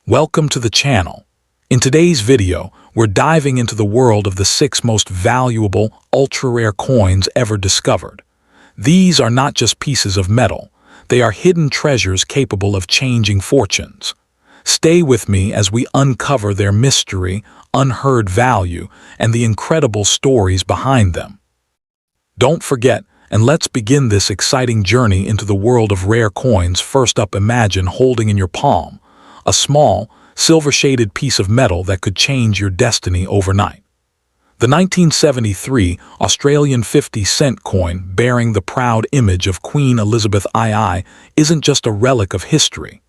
Welcome to the channel. In today's video, we're diving into the world of the 6 most valuable, ultra-rare coins ever discovered. These are not just pieces of metal, they are hidden treasures capable of changing fortunes. Stay with me as we uncover their mystery, unheard value, and the incredible stories behind them. Don't forget, and let's begin this exciting journey into the world of rare coins. First up, imagine holding in your palm a small, silver-shaded piece of metal that could change your destiny overnight. The 1973 Australian 50-cent coin bearing the proud image of Queen Elizabeth II isn't just a relic of history.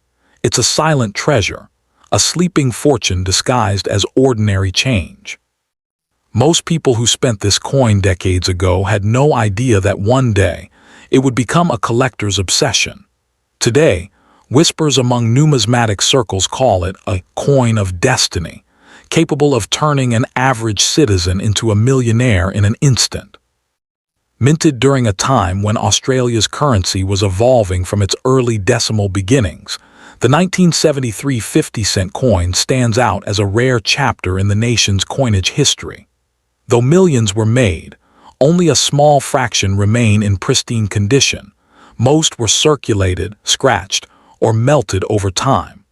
It's a silent treasure, a sleeping fortune disguised as ordinary change. Most people who spent this coin decades ago had no idea that one day it would become a collector's obsession. Today, whispers among numismatic circles call it a coin of destiny, capable of turning an average citizen into a millionaire in an instant. Minted during a time when Australia's currency was evolving from its early decimal beginnings, the 1973 50-cent coin stands out as a rare chapter in the nation's coinage history. Though millions were made, only a small fraction remain in pristine condition. Most were circulated, scratched, or melted over time.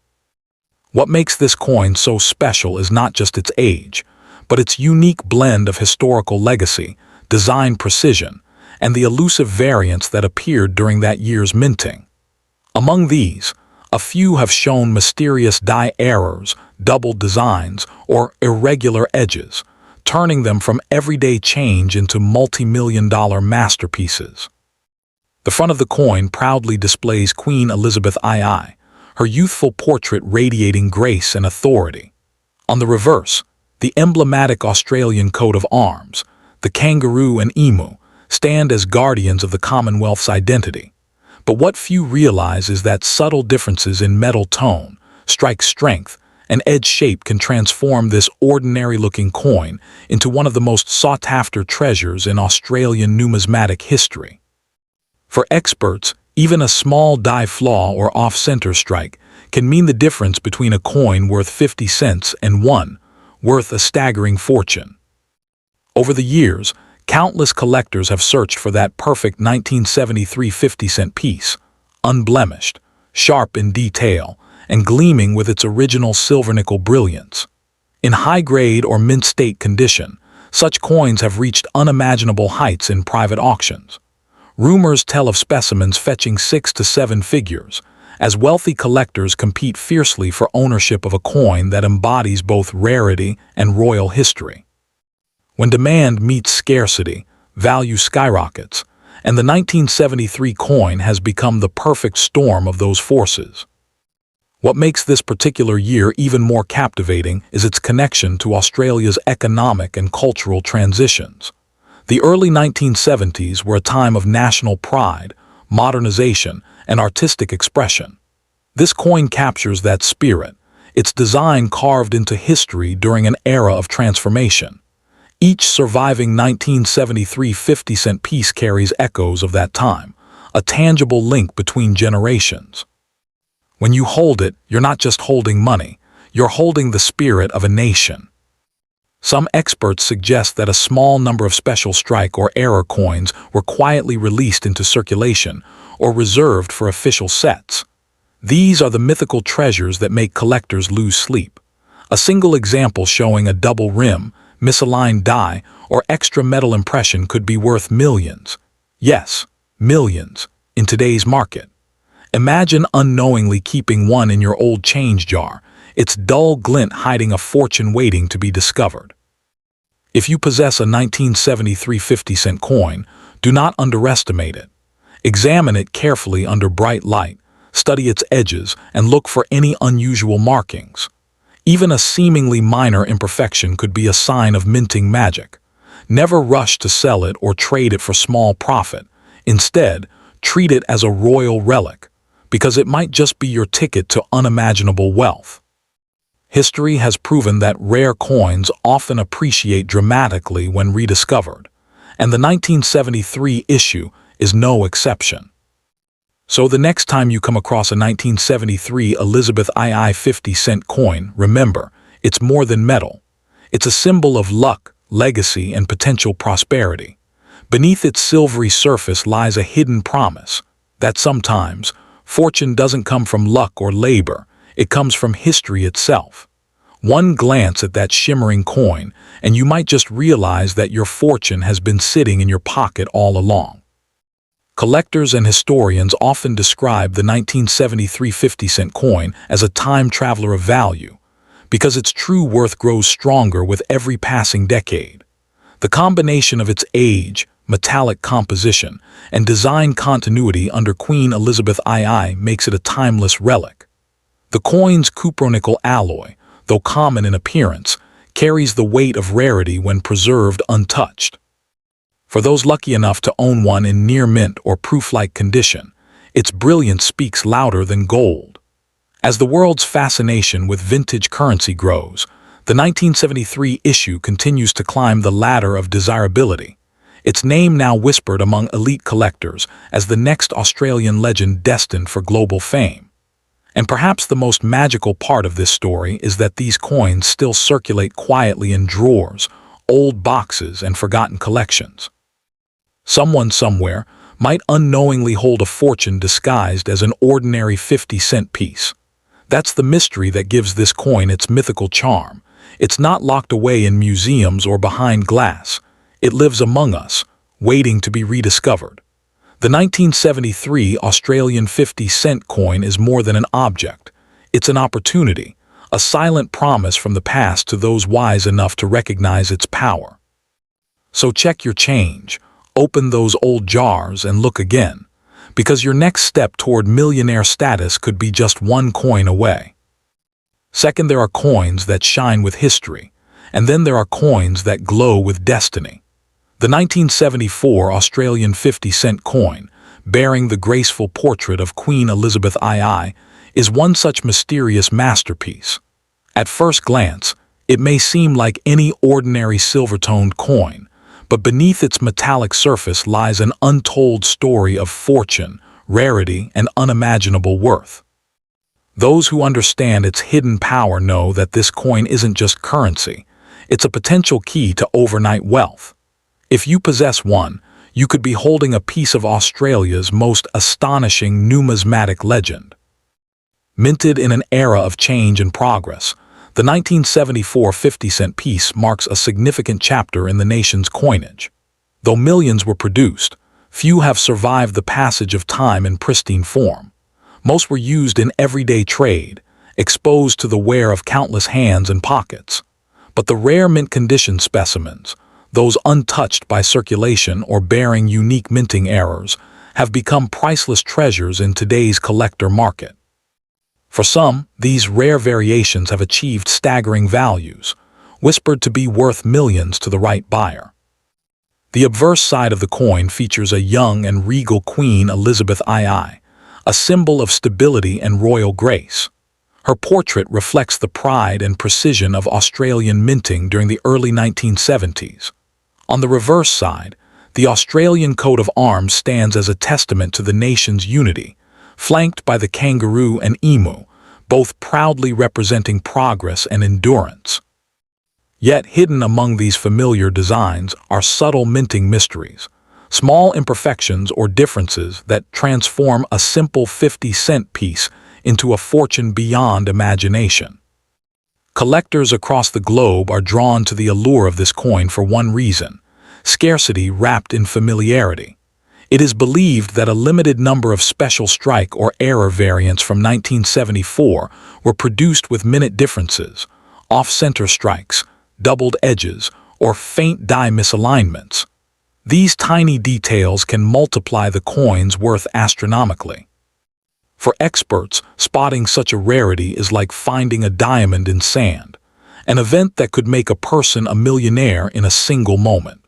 What makes this coin so special is not just its age, but its unique blend of historical legacy, design precision, and the elusive variants that appeared during that year's minting. Among these, a few have shown mysterious die errors, doubled designs, or irregular edges, turning them from everyday change into multi-million-dollar masterpieces. The front of the coin proudly displays Queen Elizabeth II, her youthful portrait radiating grace and authority. On the reverse, the emblematic Australian coat of arms, the kangaroo and emu, stand as guardians of the Commonwealth's identity. But what few realize is that subtle differences in metal tone, strike strength, and edge shape can transform this ordinary-looking coin into one of the most sought-after treasures in Australian numismatic history. For experts, even a small die flaw or off-center strike can mean the difference between a coin worth 50 cents and one worth a staggering fortune. Over the years, countless collectors have searched for that perfect 1973 50-cent piece, unblemished, sharp in detail, and gleaming with its original silver-nickel brilliance. In high-grade or mint-state condition, such coins have reached unimaginable heights in private auctions. Rumors tell of specimens fetching 6 to 7 figures, as wealthy collectors compete fiercely for ownership of a coin that embodies both rarity and royal history. When demand meets scarcity, value skyrockets, and the 1973 coin has become the perfect storm of those forces. What makes this particular year even more captivating is its connection to Australia's economic and cultural transitions. The early 1970s were a time of national pride, modernization, and artistic expression. This coin captures that spirit, its design carved into history during an era of transformation. Each surviving 1973 50-cent piece carries echoes of that time, a tangible link between generations. When you hold it, you're not just holding money, you're holding the spirit of a nation. Some experts suggest that a small number of special strike or error coins were quietly released into circulation or reserved for official sets. These are the mythical treasures that make collectors lose sleep. A single example showing a double rim, misaligned die, or extra metal impression could be worth millions. Yes, millions, in today's market. Imagine unknowingly keeping one in your old change jar, its dull glint hiding a fortune waiting to be discovered. If you possess a 1973 50-cent coin, do not underestimate it. Examine it carefully under bright light, study its edges, and look for any unusual markings. Even a seemingly minor imperfection could be a sign of minting magic. Never rush to sell it or trade it for small profit. Instead, treat it as a royal relic, because it might just be your ticket to unimaginable wealth. History has proven that rare coins often appreciate dramatically when rediscovered, and the 1973 issue is no exception. So the next time you come across a 1973 Elizabeth II 50-cent coin, remember, it's more than metal. It's a symbol of luck, legacy, and potential prosperity. Beneath its silvery surface lies a hidden promise that sometimes fortune doesn't come from luck or labor, it comes from history itself. One glance at that shimmering coin, and you might just realize that your fortune has been sitting in your pocket all along. Collectors and historians often describe the 1973 50-cent coin as a time traveler of value, because its true worth grows stronger with every passing decade. The combination of its age, metallic composition, and design continuity under Queen Elizabeth II makes it a timeless relic. The coin's cupronickel alloy, though common in appearance, carries the weight of rarity when preserved untouched. For those lucky enough to own one in near mint or proof-like condition, its brilliance speaks louder than gold. As the world's fascination with vintage currency grows, the 1973 issue continues to climb the ladder of desirability, its name now whispered among elite collectors as the next Australian legend destined for global fame. And perhaps the most magical part of this story is that these coins still circulate quietly in drawers, old boxes, and forgotten collections. Someone somewhere might unknowingly hold a fortune disguised as an ordinary 50-cent piece. That's the mystery that gives this coin its mythical charm. It's not locked away in museums or behind glass. It lives among us, waiting to be rediscovered. The 1973 Australian 50-cent coin is more than an object. It's an opportunity, a silent promise from the past to those wise enough to recognize its power. So check your change, open those old jars, and look again, because your next step toward millionaire status could be just one coin away. Second, there are coins that shine with history, and then there are coins that glow with destiny. The 1974 Australian 50-cent coin, bearing the graceful portrait of Queen Elizabeth II, is one such mysterious masterpiece. At first glance, it may seem like any ordinary silver-toned coin, but beneath its metallic surface lies an untold story of fortune, rarity, and unimaginable worth. Those who understand its hidden power know that this coin isn't just currency, it's a potential key to overnight wealth. If you possess one, you could be holding a piece of Australia's most astonishing numismatic legend. Minted in an era of change and progress, the 1974 50-cent piece marks a significant chapter in the nation's coinage. Though millions were produced, few have survived the passage of time in pristine form. Most were used in everyday trade, exposed to the wear of countless hands and pockets. But the rare mint condition specimens, those untouched by circulation or bearing unique minting errors, have become priceless treasures in today's collector market. For some, these rare variations have achieved staggering values, whispered to be worth millions to the right buyer. The obverse side of the coin features a young and regal Queen Elizabeth II, a symbol of stability and royal grace. Her portrait reflects the pride and precision of Australian minting during the early 1970s. On the reverse side, the Australian coat of arms stands as a testament to the nation's unity, flanked by the kangaroo and emu, both proudly representing progress and endurance. Yet hidden among these familiar designs are subtle minting mysteries, small imperfections or differences that transform a simple 50-cent piece into a fortune beyond imagination. Collectors across the globe are drawn to the allure of this coin for one reason: scarcity wrapped in familiarity. It is believed that a limited number of special strike or error variants from 1974 were produced with minute differences, off-center strikes, doubled edges, or faint die misalignments. These tiny details can multiply the coin's worth astronomically. For experts, spotting such a rarity is like finding a diamond in sand, an event that could make a person a millionaire in a single moment.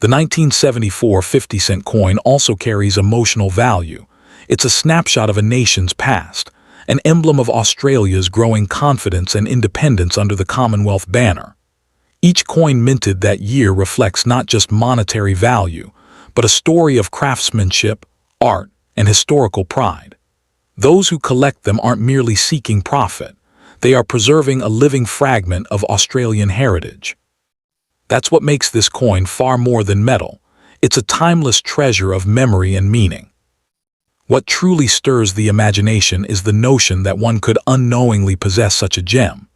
The 1974 50-cent coin also carries emotional value. It's a snapshot of a nation's past, an emblem of Australia's growing confidence and independence under the Commonwealth banner. Each coin minted that year reflects not just monetary value, but a story of craftsmanship, art, and historical pride. Those who collect them aren't merely seeking profit. They are preserving a living fragment of Australian heritage. That's what makes this coin far more than metal. It's a timeless treasure of memory and meaning. What truly stirs the imagination is the notion that one could unknowingly possess such a gem.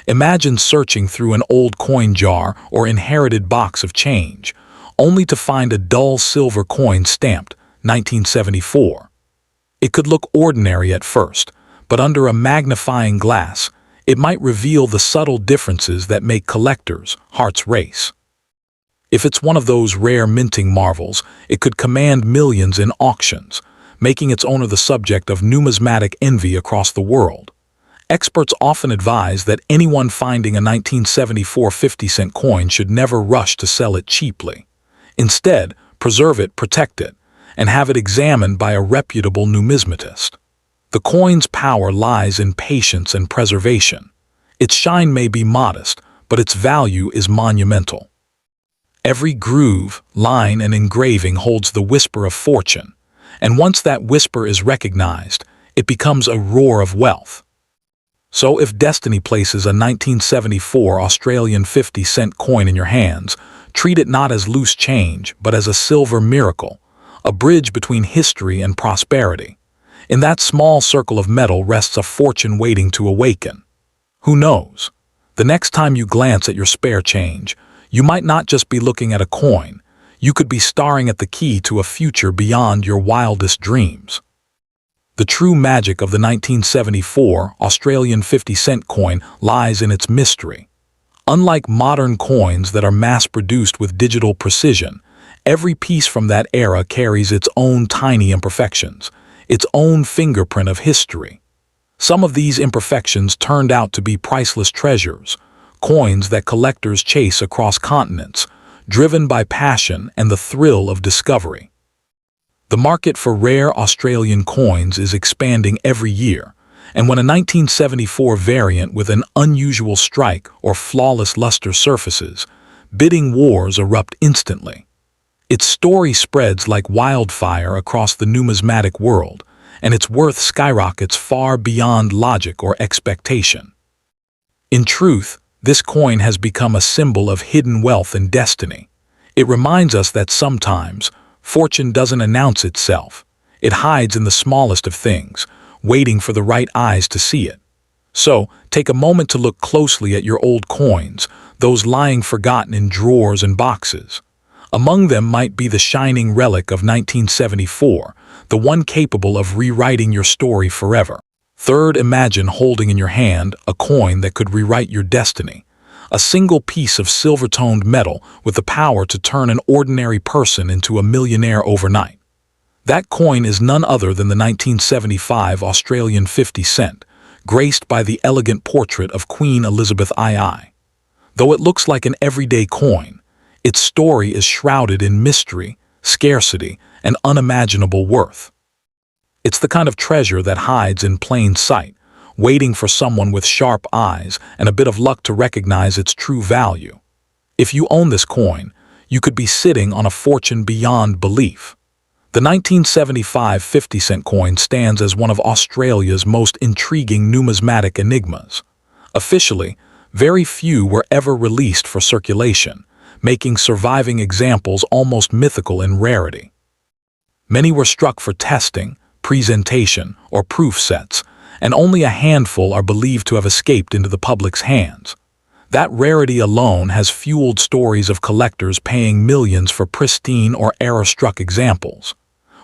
Imagine searching through an old coin jar or inherited box of change, only to find a dull silver coin stamped 1974. It could look ordinary at first, but under a magnifying glass, it might reveal the subtle differences that make collectors' hearts race. If it's one of those rare minting marvels, it could command millions in auctions, making its owner the subject of numismatic envy across the world. Experts often advise that anyone finding a 1974 50-cent coin should never rush to sell it cheaply. Instead, preserve it, protect it, and have it examined by a reputable numismatist. The coin's power lies in patience and preservation. Its shine may be modest, but its value is monumental. Every groove, line, and engraving holds the whisper of fortune, and once that whisper is recognized, it becomes a roar of wealth. So if destiny places a 1974 Australian 50-cent coin in your hands, treat it not as loose change, but as a silver miracle, a bridge between history and prosperity. In that small circle of metal rests a fortune waiting to awaken. Who knows? The next time you glance at your spare change, you might not just be looking at a coin, you could be staring at the key to a future beyond your wildest dreams. The true magic of the 1974 Australian 50-cent coin lies in its mystery. Unlike modern coins that are mass-produced with digital precision, every piece from that era carries its own tiny imperfections, its own fingerprint of history. Some of these imperfections turned out to be priceless treasures, coins that collectors chase across continents, driven by passion and the thrill of discovery. The market for rare Australian coins is expanding every year, and when a 1974 variant with an unusual strike or flawless luster surfaces, bidding wars erupt instantly. Its story spreads like wildfire across the numismatic world, and its worth skyrockets far beyond logic or expectation. In truth, this coin has become a symbol of hidden wealth and destiny. It reminds us that sometimes, fortune doesn't announce itself. It hides in the smallest of things, waiting for the right eyes to see it. So, take a moment to look closely at your old coins, those lying forgotten in drawers and boxes. Among them might be the shining relic of 1974, the one capable of rewriting your story forever. Third, imagine holding in your hand a coin that could rewrite your destiny. A single piece of silver-toned metal with the power to turn an ordinary person into a millionaire overnight. That coin is none other than the 1975 Australian 50 cent, graced by the elegant portrait of Queen Elizabeth II. Though it looks like an everyday coin, its story is shrouded in mystery, scarcity, and unimaginable worth. It's the kind of treasure that hides in plain sight, waiting for someone with sharp eyes and a bit of luck to recognize its true value. If you own this coin, you could be sitting on a fortune beyond belief. The 1975 50-cent coin stands as one of Australia's most intriguing numismatic enigmas. Officially, very few were ever released for circulation, making surviving examples almost mythical in rarity. Many were struck for testing, presentation, or proof sets, and only a handful are believed to have escaped into the public's hands. That rarity alone has fueled stories of collectors paying millions for pristine or error-struck examples.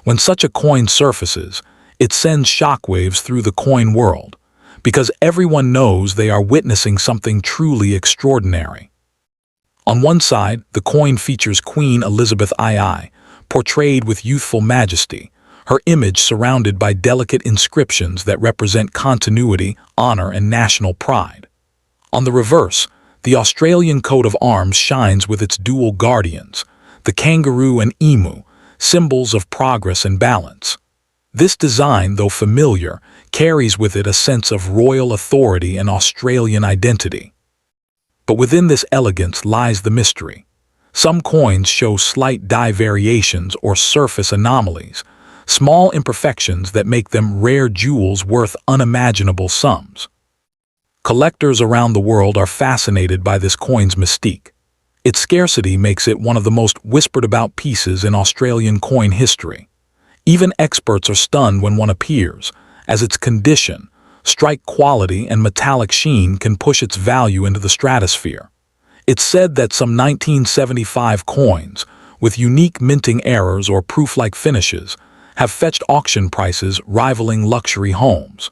When such a coin surfaces, it sends shockwaves through the coin world, because everyone knows they are witnessing something truly extraordinary. On one side, the coin features Queen Elizabeth II, portrayed with youthful majesty, her image surrounded by delicate inscriptions that represent continuity, honor, and national pride. On the reverse, the Australian coat of arms shines with its dual guardians, the kangaroo and emu, symbols of progress and balance. This design, though familiar, carries with it a sense of royal authority and Australian identity. But within this elegance lies the mystery. Some coins show slight die variations or surface anomalies, small imperfections that make them rare jewels worth unimaginable sums. Collectors around the world are fascinated by this coin's mystique. Its scarcity makes it one of the most whispered-about pieces in Australian coin history. Even experts are stunned when one appears, as its condition, strike quality, and metallic sheen can push its value into the stratosphere. It's said that some 1975 coins, with unique minting errors or proof-like finishes, have fetched auction prices rivaling luxury homes.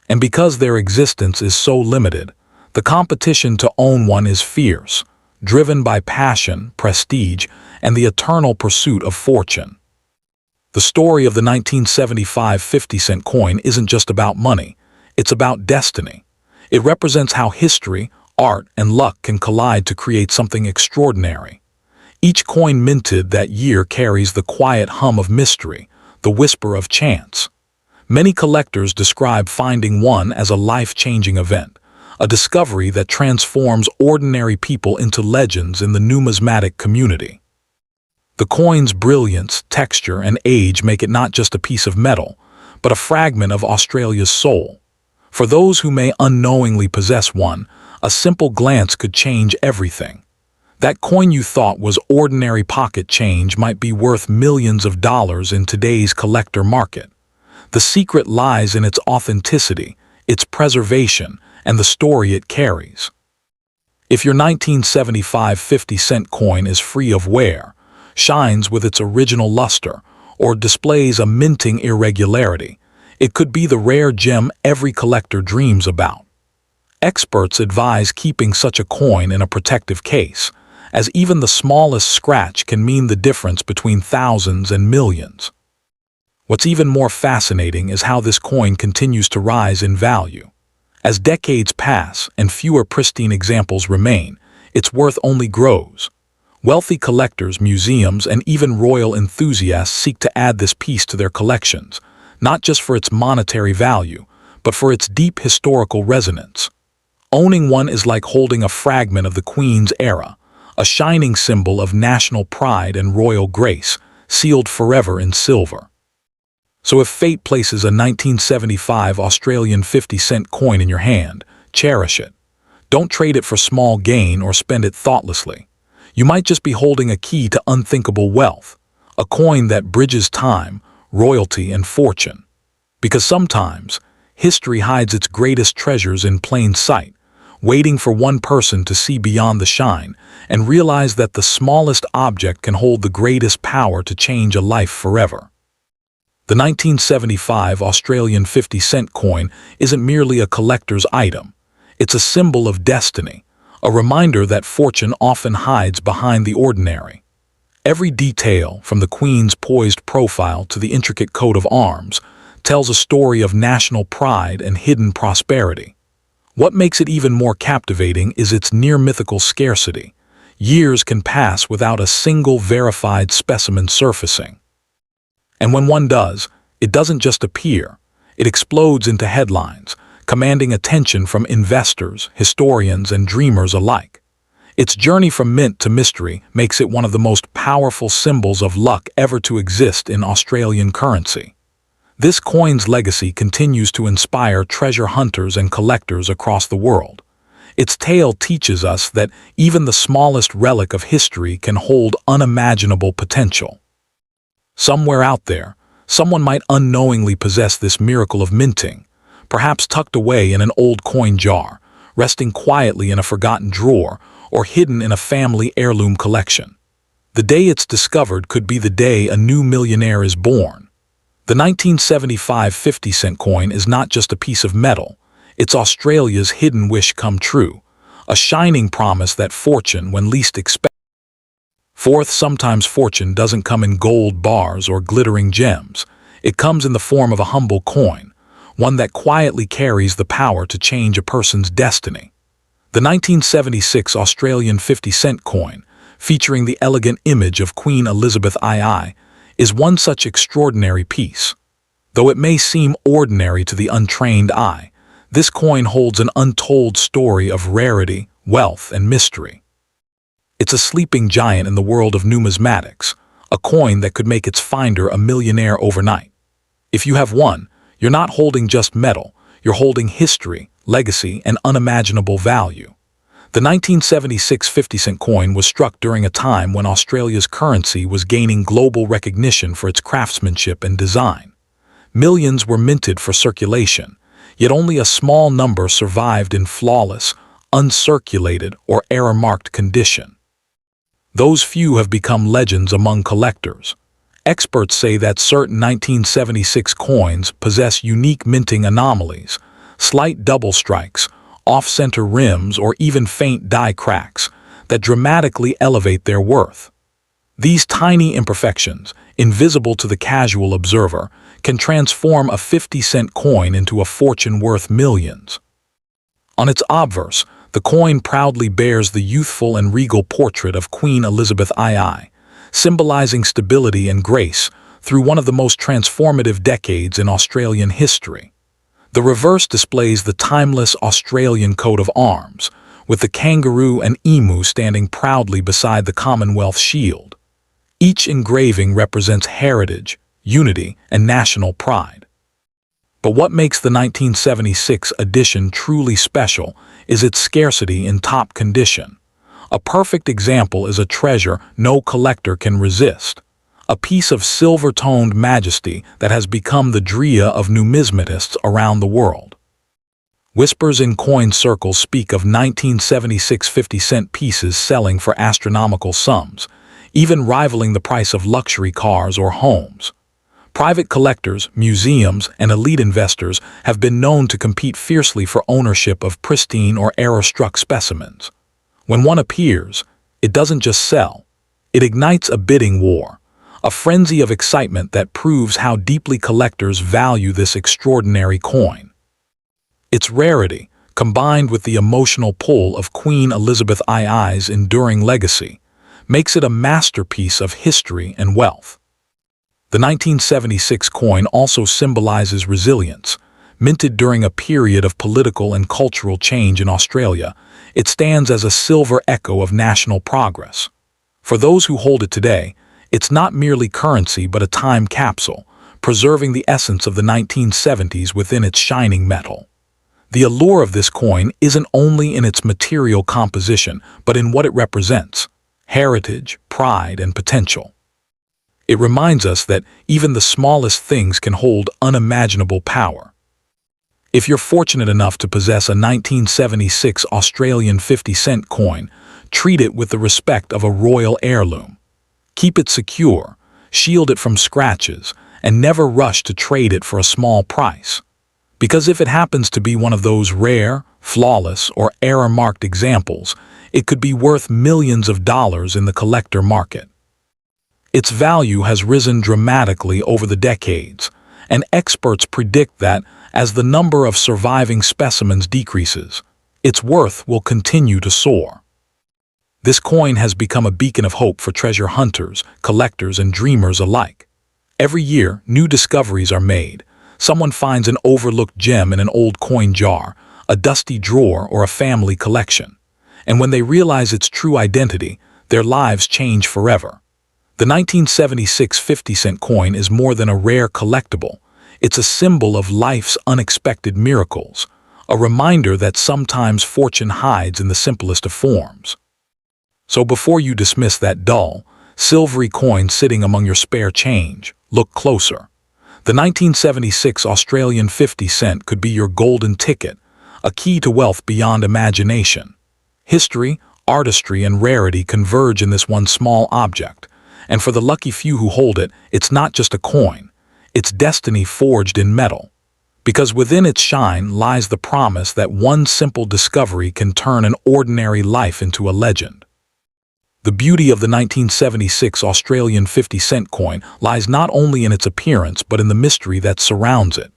And because their existence is so limited, the competition to own one is fierce, driven by passion, prestige, and the eternal pursuit of fortune. The story of the 1975 50-cent coin isn't just about money, it's about destiny. It represents how history, art, and luck can collide to create something extraordinary. Each coin minted that year carries the quiet hum of mystery, the whisper of chance. Many collectors describe finding one as a life-changing event, a discovery that transforms ordinary people into legends in the numismatic community. The coin's brilliance, texture, and age make it not just a piece of metal, but a fragment of Australia's soul. For those who may unknowingly possess one, a simple glance could change everything. That coin you thought was ordinary pocket change might be worth millions of dollars in today's collector market. The secret lies in its authenticity, its preservation, and the story it carries. If your 1975 50-cent coin is free of wear, shines with its original luster, or displays a minting irregularity, it could be the rare gem every collector dreams about. Experts advise keeping such a coin in a protective case, as even the smallest scratch can mean the difference between thousands and millions. What's even more fascinating is how this coin continues to rise in value. As decades pass and fewer pristine examples remain, its worth only grows. Wealthy collectors, museums, and even royal enthusiasts seek to add this piece to their collections, not just for its monetary value, but for its deep historical resonance. Owning one is like holding a fragment of the Queen's era, a shining symbol of national pride and royal grace, sealed forever in silver. So if fate places a 1975 Australian 50-cent coin in your hand, cherish it. Don't trade it for small gain or spend it thoughtlessly. You might just be holding a key to unthinkable wealth, a coin that bridges time, royalty, and fortune. Because sometimes, history hides its greatest treasures in plain sight, waiting for one person to see beyond the shine and realize that the smallest object can hold the greatest power to change a life forever. The 1975 Australian 50-cent coin isn't merely a collector's item. It's a symbol of destiny, a reminder that fortune often hides behind the ordinary. Every detail, from the Queen's poised profile to the intricate coat of arms, tells a story of national pride and hidden prosperity. What makes it even more captivating is its near-mythical scarcity. Years can pass without a single verified specimen surfacing. And when one does, it doesn't just appear. It explodes into headlines, commanding attention from investors, historians, and dreamers alike. Its journey from mint to mystery makes it one of the most powerful symbols of luck ever to exist in Australian currency. This coin's legacy continues to inspire treasure hunters and collectors across the world. Its tale teaches us that even the smallest relic of history can hold unimaginable potential. Somewhere out there, someone might unknowingly possess this miracle of minting, perhaps tucked away in an old coin jar, resting quietly in a forgotten drawer, or hidden in a family heirloom collection. The day it's discovered could be the day a new millionaire is born. The 1975 50-cent coin is not just a piece of metal, it's Australia's hidden wish come true, a shining promise that fortune, when least expected. Fourth, sometimes fortune doesn't come in gold bars or glittering gems. It comes in the form of a humble coin, one that quietly carries the power to change a person's destiny. The 1976 Australian 50-cent coin, featuring the elegant image of Queen Elizabeth II, is one such extraordinary piece. Though it may seem ordinary to the untrained eye, this coin holds an untold story of rarity, wealth, and mystery. It's a sleeping giant in the world of numismatics, a coin that could make its finder a millionaire overnight. If you have one, you're not holding just metal, you're holding history, legacy, and unimaginable value. The 1976 50-cent coin was struck during a time when Australia's currency was gaining global recognition for its craftsmanship and design. Millions were minted for circulation, yet only a small number survived in flawless, uncirculated, or error-marked condition. Those few have become legends among collectors. Experts say that certain 1976 coins possess unique minting anomalies, slight double strikes, off-center rims, or even faint die cracks that dramatically elevate their worth. These tiny imperfections, invisible to the casual observer, can transform a 50-cent coin into a fortune worth millions. On its obverse, the coin proudly bears the youthful and regal portrait of Queen Elizabeth II, symbolizing stability and grace through one of the most transformative decades in Australian history. The reverse displays the timeless Australian coat of arms, with the kangaroo and emu standing proudly beside the Commonwealth shield. Each engraving represents heritage, unity, and national pride. But what makes the 1976 edition truly special is its scarcity in top condition. A perfect example is a treasure no collector can resist, a piece of silver-toned majesty that has become the dream of numismatists around the world. Whispers in coin circles speak of 1976 50-cent pieces selling for astronomical sums, even rivaling the price of luxury cars or homes. Private collectors, museums, and elite investors have been known to compete fiercely for ownership of pristine or error-struck specimens. When one appears, it doesn't just sell. It ignites a bidding war, a frenzy of excitement that proves how deeply collectors value this extraordinary coin. Its rarity, combined with the emotional pull of Queen Elizabeth II's enduring legacy, makes it a masterpiece of history and wealth. The 1976 coin also symbolizes resilience. Minted during a period of political and cultural change in Australia, it stands as a silver echo of national progress. For those who hold it today, it's not merely currency but a time capsule, preserving the essence of the 1970s within its shining metal. The allure of this coin isn't only in its material composition, but in what it represents: heritage, pride, and potential. It reminds us that even the smallest things can hold unimaginable power. If you're fortunate enough to possess a 1976 Australian 50-cent coin, treat it with the respect of a royal heirloom. Keep it secure, shield it from scratches, and never rush to trade it for a small price. Because if it happens to be one of those rare, flawless, or error-marked examples, it could be worth millions of dollars in the collector market. Its value has risen dramatically over the decades, and experts predict that, as the number of surviving specimens decreases, its worth will continue to soar. This coin has become a beacon of hope for treasure hunters, collectors, and dreamers alike. Every year, new discoveries are made. Someone finds an overlooked gem in an old coin jar, a dusty drawer, or a family collection. And when they realize its true identity, their lives change forever. The 1976 50-cent coin is more than a rare collectible. It's a symbol of life's unexpected miracles, a reminder that sometimes fortune hides in the simplest of forms. So before you dismiss that dull, silvery coin sitting among your spare change, look closer. The 1976 Australian 50-cent could be your golden ticket, a key to wealth beyond imagination. History, artistry, and rarity converge in this one small object. And for the lucky few who hold it, it's not just a coin, it's destiny forged in metal. Because within its shine lies the promise that one simple discovery can turn an ordinary life into a legend. The beauty of the 1976 Australian 50-cent coin lies not only in its appearance but in the mystery that surrounds it.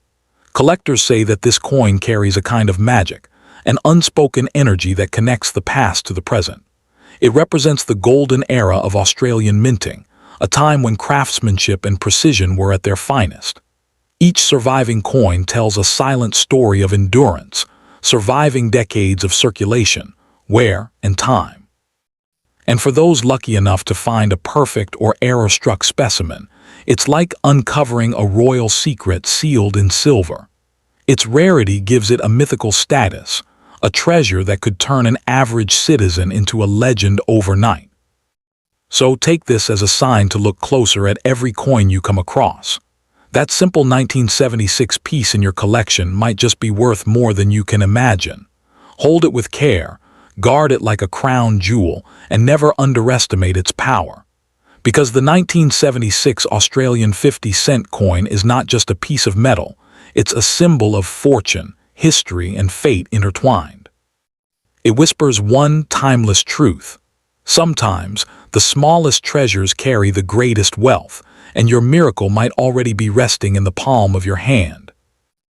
Collectors say that this coin carries a kind of magic, an unspoken energy that connects the past to the present. It represents the golden era of Australian minting, a time when craftsmanship and precision were at their finest. Each surviving coin tells a silent story of endurance, surviving decades of circulation, wear, and time. And for those lucky enough to find a perfect or error-struck specimen, it's like uncovering a royal secret sealed in silver. Its rarity gives it a mythical status, a treasure that could turn an average citizen into a legend overnight. So take this as a sign to look closer at every coin you come across. That simple 1976 piece in your collection might just be worth more than you can imagine. Hold it with care, guard it like a crown jewel, and never underestimate its power. Because the 1976 Australian 50-cent coin is not just a piece of metal, it's a symbol of fortune, history, and fate intertwined. It whispers one timeless truth. Sometimes, the smallest treasures carry the greatest wealth, and your miracle might already be resting in the palm of your hand.